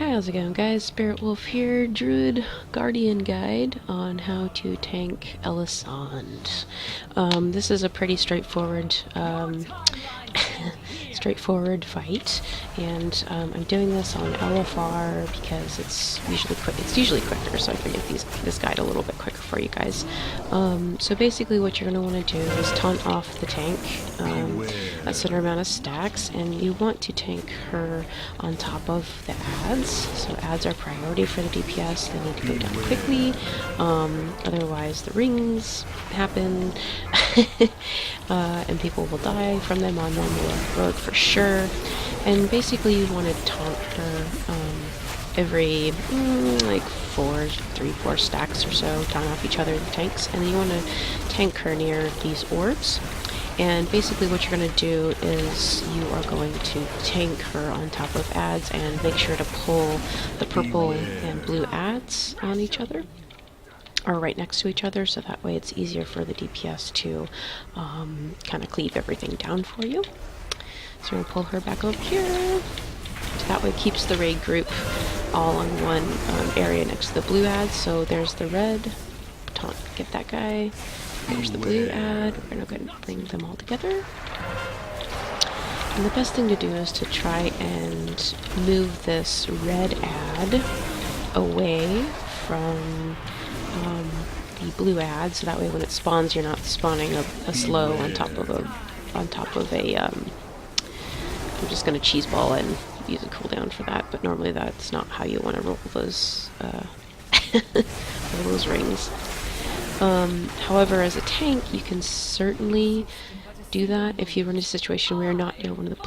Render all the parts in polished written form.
How's it going, guys? Spirit Wolf here, Druid Guardian Guide on how to tank Elisande. This is a pretty straightforward straightforward fight, and I'm doing this on LFR because it's usually quicker, so I figured this guide a little bit quicker for you guys. So basically what you're going to want to do is taunt off the tank, a certain amount of stacks, and you want to tank her on top of the ads. So ads are priority for the DPS, they need to go down quickly, otherwise the rings happen, and people will die from them on normal or heroic for sure. And basically you want to taunt her every like 4 stacks or so, taunt off each other the tanks, and then you want to tank her near these orbs. And basically what you're going to do is you are going to tank her on top of ads and make sure to pull the purple and blue ads on each other, or right next to each other, so that way it's easier for the DPS to kind of cleave everything down for you. So we're going to pull her back over here. So that way it keeps the raid group all on one area next to the blue ads. So there's the red, taunt, get that guy. There's the blue ad. We're going to bring them all together. And the best thing to do is to try and move this red ad away from the blue ad, so that way when it spawns, you're not spawning a slow on top of a I'm just going to cheese ball and use a cooldown for that, but normally that's not how you want to roll those roll those rings. However, as a tank, you can certainly do that if you run into a situation where you're not near one of the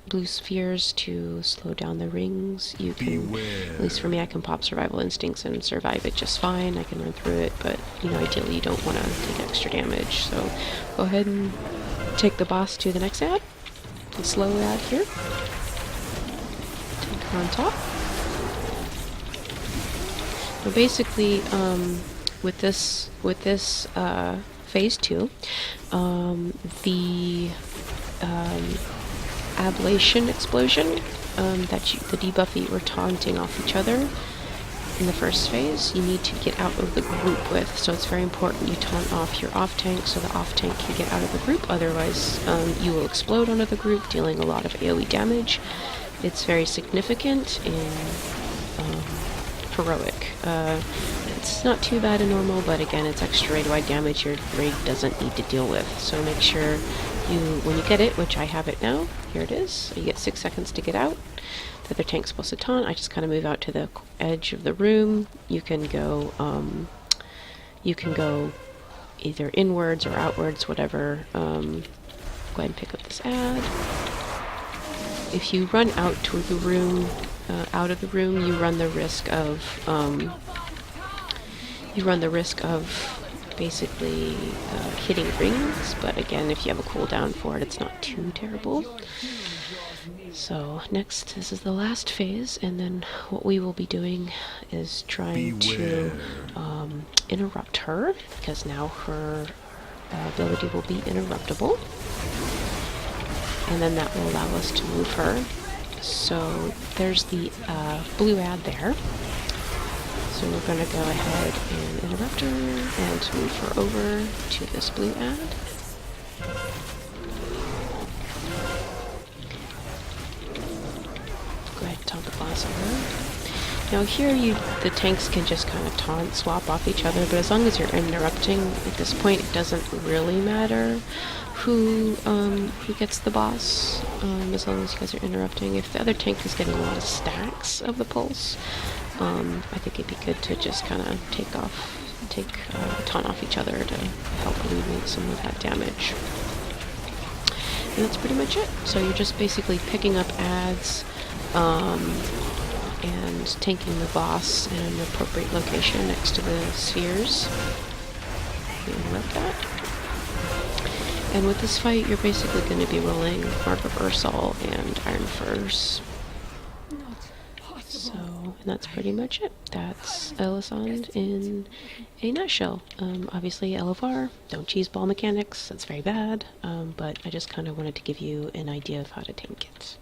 blue spheres to slow down the rings. You can, at least for me, I can pop survival instincts and survive it just fine. I can run through it, but you know, ideally you don't want to take extra damage. So go ahead and take the boss to the next ad. The slow ad here. Take her on top. So basically, with this phase 2, the ablation explosion, the debuff that you were taunting off each other in the first phase, you need to get out of the group with. So it's very important you taunt off your off tank so the off tank can get out of the group, otherwise you will explode onto the group, dealing a lot of AoE damage. It's very significant in heroic. It's not too bad in normal, but again, it's extra raid-wide damage your raid doesn't need to deal with. So make sure when you get it, which I have it now, here it is, so you get 6 seconds to get out. The other tank's supposed to taunt. I just kind of move out to the edge of the room. You can go either inwards or outwards, whatever. Go ahead and pick up this ad. If you run out to the room, you run the risk of basically hitting rings, but again, if you have a cooldown for it, it's not too terrible. So next, this is the last phase, and then what we will be doing is trying to interrupt her, because now her ability will be interruptible, and then that will allow us to move her. So there's the blue ad there. So we're going to go ahead and interrupt her and move her over to this blue ad. Go ahead and taunt the boss on her. Now here the tanks can just kind of taunt swap off each other, but as long as you're interrupting at this point, it doesn't really matter who gets the boss, as long as you guys are interrupting. If the other tank is getting a lot of stacks of the pulse, I think it'd be good to just kind of taunt off each other to help alleviate some of that damage. And that's pretty much it. So you're just basically picking up ads, and tanking the boss in an appropriate location next to the spheres. Interrupt that. And with this fight, you're basically going to be rolling Mark of Ursal and Iron Furs. So, and that's pretty much it. That's Elisande in a nutshell. Obviously, LFR, don't cheese ball mechanics, that's very bad, but I just kind of wanted to give you an idea of how to tank it.